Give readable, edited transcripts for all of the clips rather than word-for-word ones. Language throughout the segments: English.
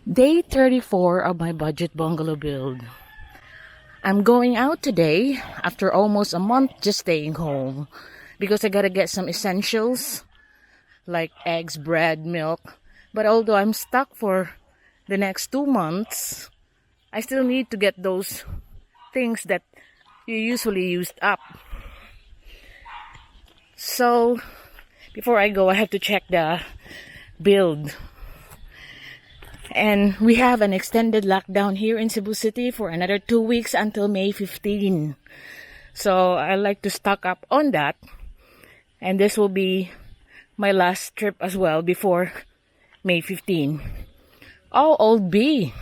Day 34 of my budget bungalow build. I'm going out today after almost a month just staying home because I gotta get some essentials like eggs, bread, milk. But although I'm stuck for the next 2 months, I still need to get those things that you usually used up. So before I go, I have to check the build. And we have an extended lockdown here in Cebu City for another 2 weeks until May 15. So I like to stock up on that. And this will be my last trip as well before May 15. Oh, old B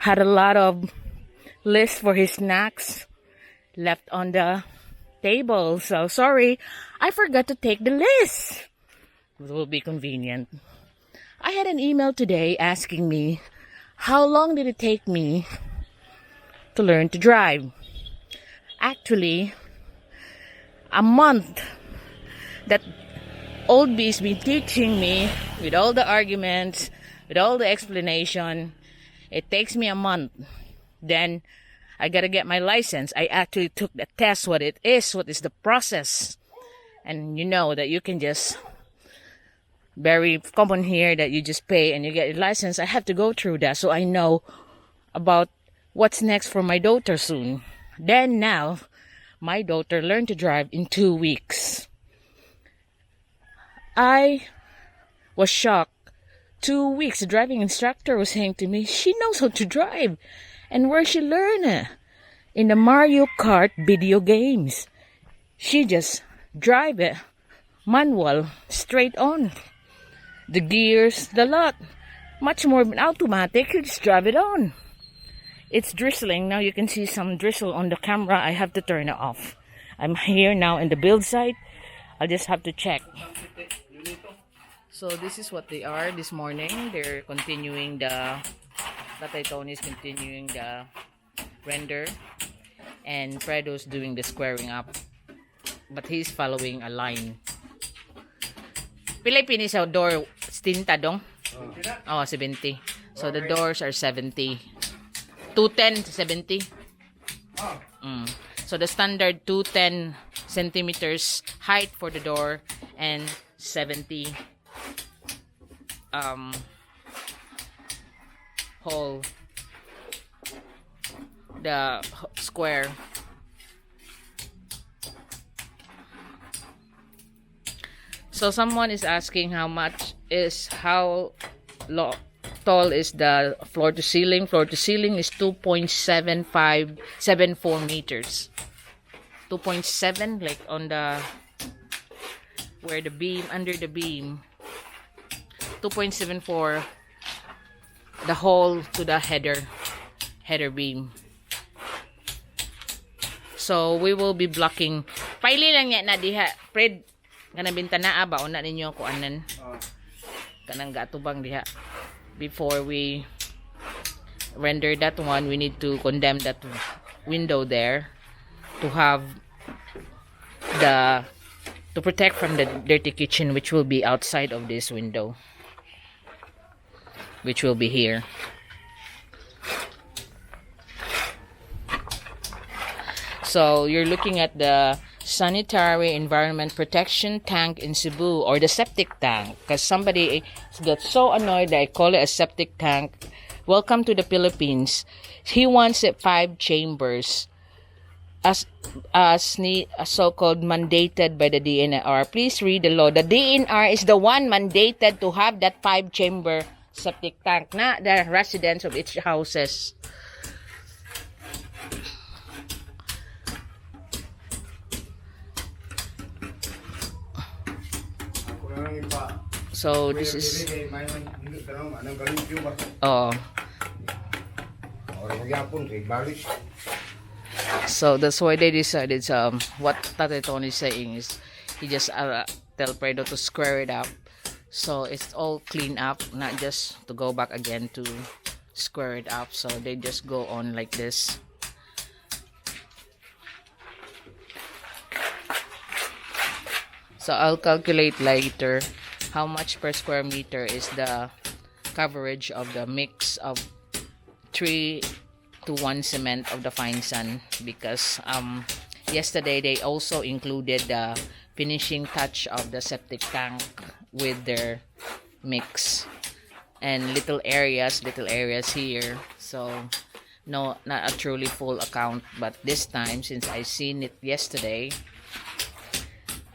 had a lot of lists for his snacks left on the table. So sorry, I forgot to take the list. It will be convenient. I had an email today asking me how long did it take me to learn to drive. Actually, a month. That old bee's been teaching me with all the arguments, with all the explanation. It takes me a month. Then I gotta get my license. I actually took the test, what is the process. And you know that you can just, very common here that you just pay and you get your license. I have to go through that so I know about what's next for my daughter soon. Then now, my daughter learned to drive in 2 weeks. I was shocked. 2 weeks, the driving instructor was saying to me, she knows how to drive. And where she learned? In the Mario Kart video games. She just drive it, manual, straight on. The gears, the lot. Much more than automatic, you just drive it on. It's drizzling. Now you can see some drizzle on the camera. I have to turn it off. I'm here now in the build site. I'll just have to check. So this is what they are this morning. They're continuing Tatay Tony is continuing the render. And Fredo's doing the squaring up. But he's following a line. Pilay pini sa door stinta dong? Oh, 70. So the doors are 70. 210 to 70. So the standard 210 centimeters height for the door and 70 hole, the square. So someone is asking how tall is the floor to ceiling. Floor to ceiling is 2.7574 meters. 2.7 like on the where the beam, under the beam. 2.74 the hole to the header beam. So we will be blocking. Paili lang yan na diha. Fred, kanang bintana ba una ninyo ko anan. Kanang gatubang diha. Before we render that one, we need to condemn that window there to have to protect from the dirty kitchen, which will be outside of this window, which will be here. So you're looking at the sanitary environment protection tank in Cebu, or the septic tank, because somebody gets so annoyed that I call it a septic tank. Welcome to the Philippines. He wants it 5 chambers as so-called mandated by the DNR. Please read the law. The DNR is the one mandated to have that 5-chamber septic tank, not the residents of each houses. So this is so that's why they decided what Tatay Tony is saying is he just tell Fredo to square it up so it's all clean up, not just to go back again to square it up. So they just go on like this. So I'll calculate later how much per square meter is the coverage of the mix of 3-to-1 cement of the fine sand, because yesterday they also included the finishing touch of the septic tank with their mix, and little areas here, so no, not a truly full account. But this time, since I seen it yesterday,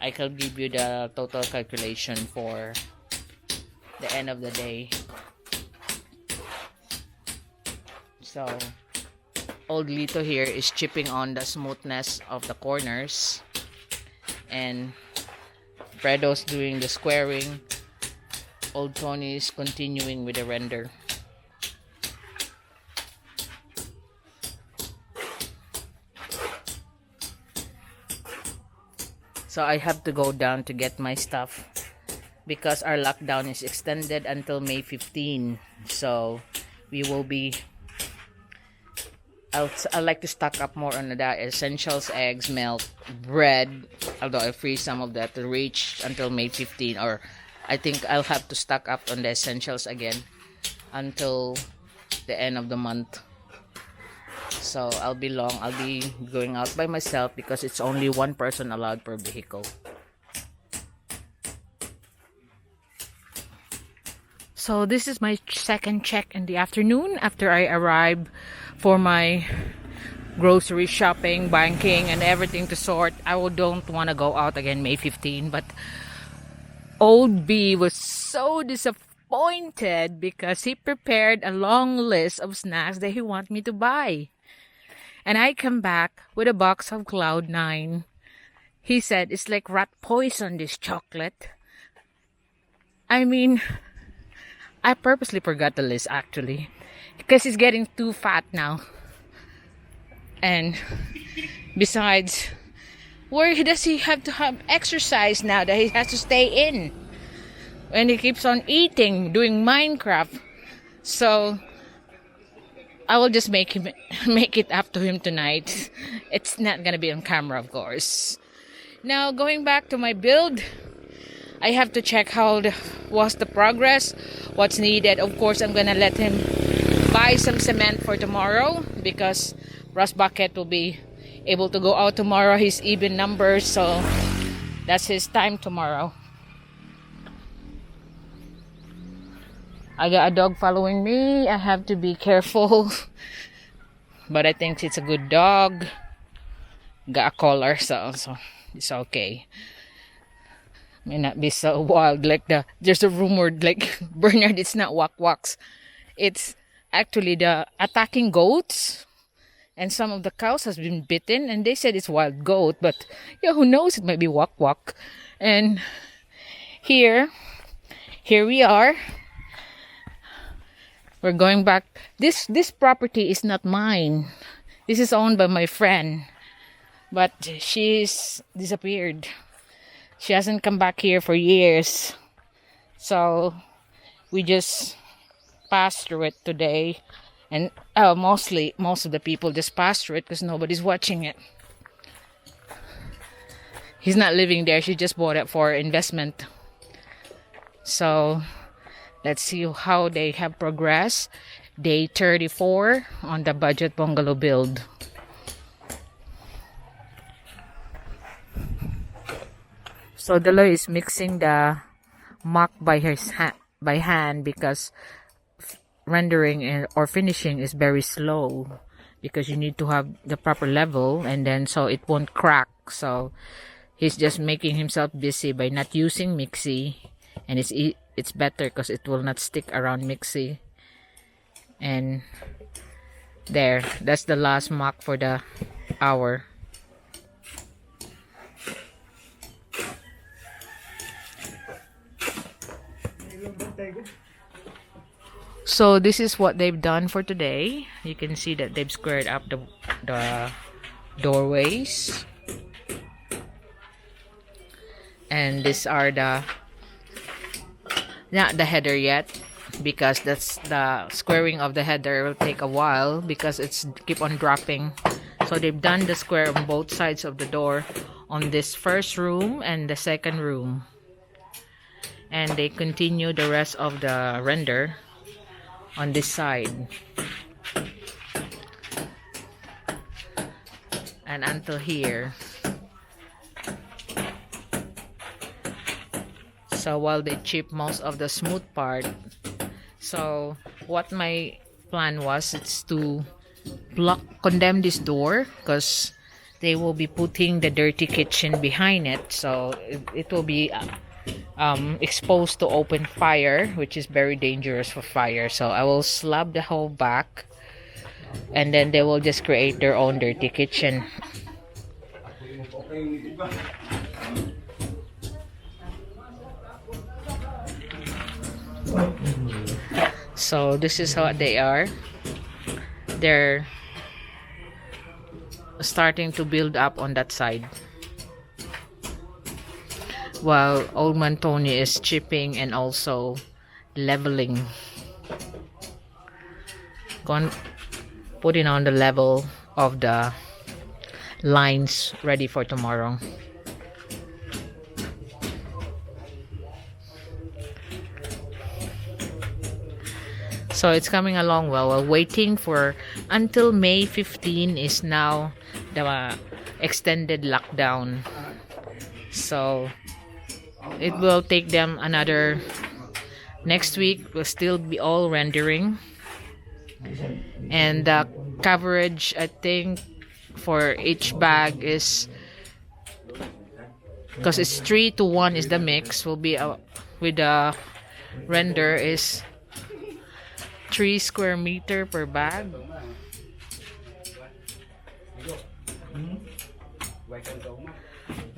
I can give you the total calculation for the end of the day. So old Lito here is chipping on the smoothness of the corners, and Fredo's doing the squaring. Old Tony is continuing with the render. So I have to go down to get my stuff because our lockdown is extended until May 15. So we will be, I like to stock up more on the essentials, eggs, milk, bread, although I freeze some of that to reach until May 15, or I think I'll have to stock up on the essentials again until the end of the month. So I'll be going out by myself because it's only one person allowed per vehicle. So this is my second check in the afternoon after I arrive for my grocery shopping, banking, and everything to sort. I don't want to go out again May 15, but old B was so disappointed because he prepared a long list of snacks that he wants me to buy. And I come back with a box of Cloud9. He said it's like rat poison, this chocolate. I mean, I purposely forgot the list actually, because he's getting too fat now. And besides, where does he have to have exercise now that he has to stay in? And he keeps on eating, doing Minecraft. So I will just make it up to him tonight. It's not gonna be on camera, of course. Now going back to my build, I have to check was the progress, what's needed. Of course, I'm gonna let him buy some cement for tomorrow because Russ Bucket will be able to go out tomorrow. He's even numbers, so that's his time tomorrow. I got a dog following me. I have to be careful. But I think it's a good dog. Got a collar, so it's okay. May not be so wild like there's a rumor like Bernard, it's not wak-waks. It's actually the attacking goats. And some of the cows has been bitten, and they said it's wild goat, but yeah, who knows? It might be wak-wak. And here we are. We're going back. This property is not mine. This is owned by my friend, but she's disappeared. She hasn't come back here for years. So we just passed through it today. And most of the people just passed through it because nobody's watching it. He's not living there. She just bought it for investment. So let's see how they have progressed. Day 34 on the budget bungalow build. So Deloy is mixing the muck by hand because rendering or finishing is very slow, because you need to have the proper level, and then so it won't crack. So he's just making himself busy by not using mixie, and it's better because it will not stick around mixie. And that's the last muck for the hour. So this is what they've done for today. You can see that they've squared up the doorways, and these are not the header yet, because that's the squaring of the header will take a while because it's keep on dropping. So they've done the square on both sides of the door on this first room and the second room, and they continue the rest of the render on this side. And until here. So while they chip most of the smooth part, so what my plan was, it's to condemn this door because they will be putting the dirty kitchen behind it, so it will be exposed to open fire, which is very dangerous for fire. So I will slab the whole back, and then they will just create their own dirty kitchen. So this is how they are. They're starting to build up on that side, while old man Tony is chipping and also leveling, putting on the level of the lines ready for tomorrow. So it's coming along well. We're waiting for until May 15 is now the extended lockdown. So it will take them another, next week will still be all rendering. And the coverage, I think, for each bag is, because it's 3:1 is the mix, will be with the render is 3 square meter per bag.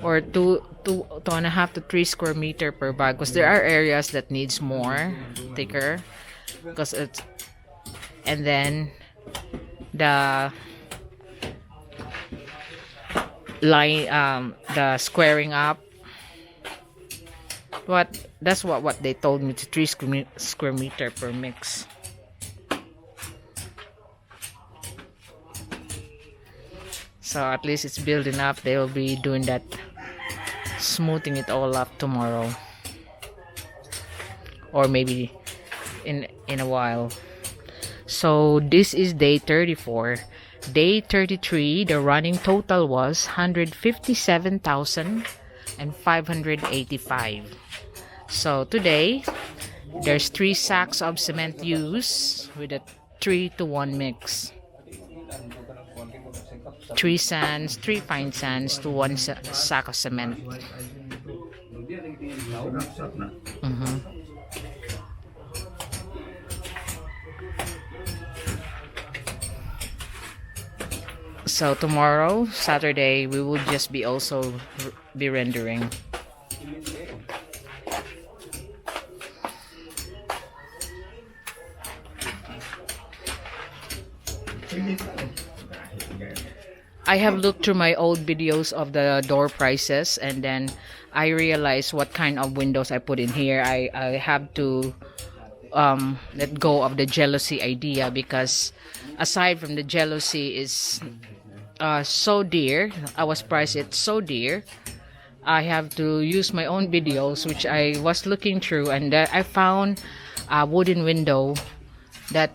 Or 2.5 to 3 square meter per bag, because there are areas that needs more thicker, because it's, and then the line, the squaring up, that's what they told me, to 3 square meter per mix. So at least it's building up. They will be doing that, smoothing it all up tomorrow, or maybe in a while. So this is day 34. Day 33, the running total was 157,585. So today there's 3 sacks of cement used with a 3:1 mix. 3 sands, 3 fine sands to 1 sack of cement. So tomorrow, Saturday, we will just be also be rendering. I have looked through my old videos of the door prices, and then I realized what kind of windows I put in here. I have to let go of the jealousy idea, because aside from the jealousy is so dear, I was priced it so dear, I have to use my own videos, which I was looking through, and I found a wooden window that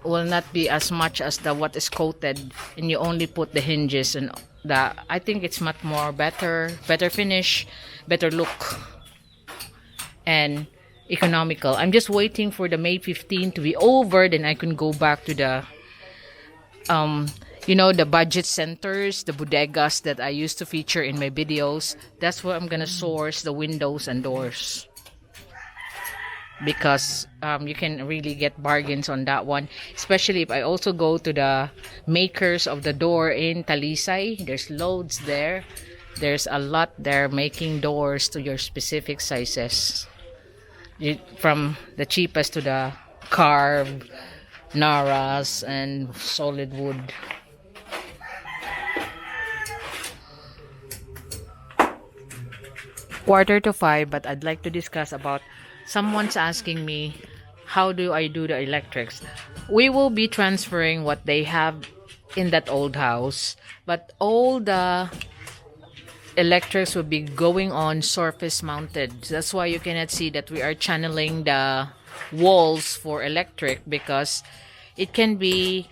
will not be as much as the what is coated, and you only put the hinges, and I think it's much more better finish, better look, and economical. I'm just waiting for the May 15 to be over, then I can go back to the the budget centers, the bodegas that I used to feature in my videos. That's where I'm gonna source the windows and doors, because you can really get bargains on that one, especially if I also go to the makers of the door in Talisay. There's loads there. There's a lot there making doors to your specific sizes, from the cheapest to the carved, naras, and solid wood. Quarter to 5, but I'd like to discuss about, someone's asking me, how do I do the electrics? We will be transferring what they have in that old house, but all the electrics will be going on surface mounted. That's why you cannot see that we are channeling the walls for electric, because it can be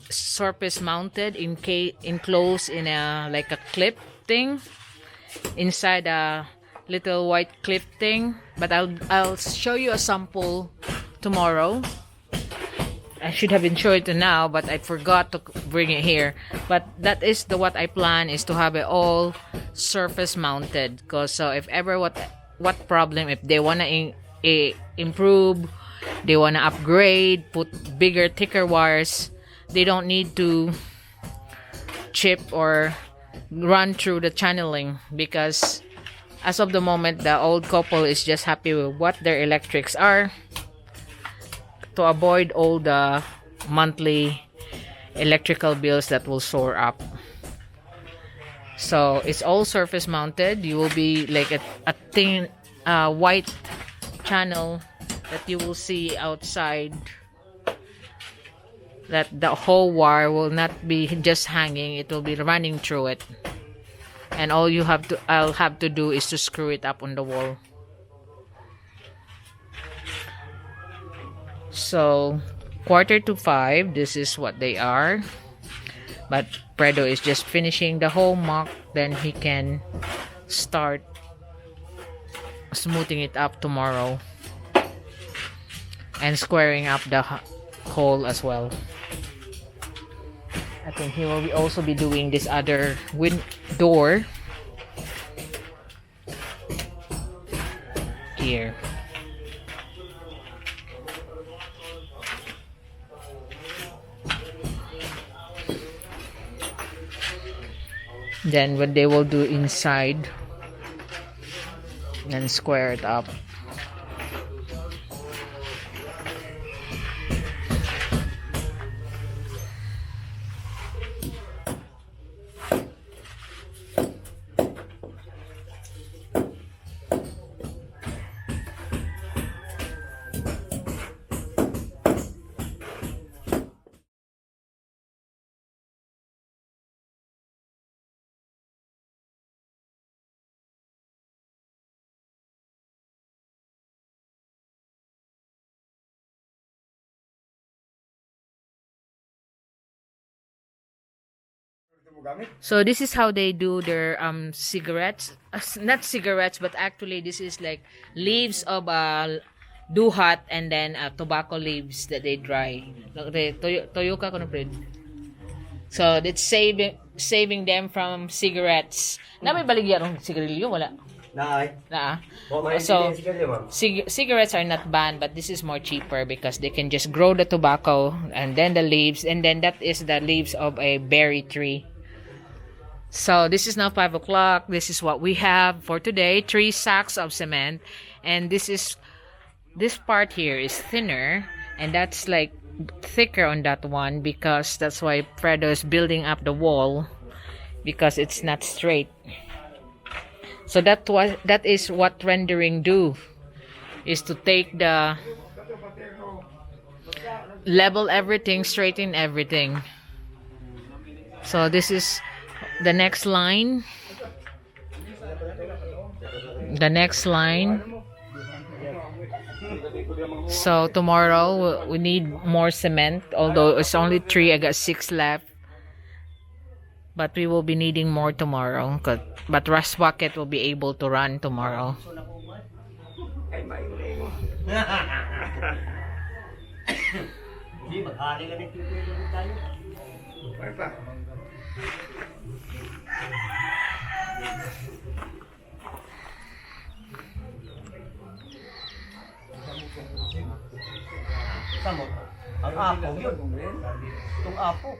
surface mounted enclosed in a like a clip thing inside a little white clip thing. But I'll show you a sample tomorrow. I should have been showing it now, but I forgot to bring it here. But that is what I plan, is to have it all surface mounted. Cause so if ever what problem, if they wanna improve, they wanna upgrade, put bigger, thicker wires, they don't need to chip or run through the channeling, because as of the moment, the old couple is just happy with what their electrics are, to avoid all the monthly electrical bills that will soar up. So it's all surface mounted. You will be like a thin white channel that you will see outside, that the whole wire will not be just hanging, it will be running through it, and all I'll have to do is to screw it up on the wall. So 4:45, this is what they are. But Fredo is just finishing the whole mock, then he can start smoothing it up tomorrow and squaring up the hole as well. I think he will also be doing this other door here. Then what they will do inside and square it up. So this is how they do their cigarettes. Not cigarettes, but actually this is like leaves of duhat, and then tobacco leaves that they dry. Toyo ka kuno friend. So that's saving them from cigarettes. Na may baligya rong sigarilyo wala. Na. So cigarettes are not banned, but this is more cheaper because they can just grow the tobacco and then the leaves, and then that is the leaves of a berry tree. So this is now 5 o'clock. This is what we have for today. 3 sacks of cement, and this part here is thinner, and that's like thicker on that one, because that's why Fredo is building up the wall, because it's not straight. So that is what rendering do, is to take the level everything, straighten everything. So this is the next line. So tomorrow we need more cement, although it's only 3, I got 6 left, but we will be needing more tomorrow, but Rust Bucket will be able to run tomorrow. Ang apo yun. Itong apo.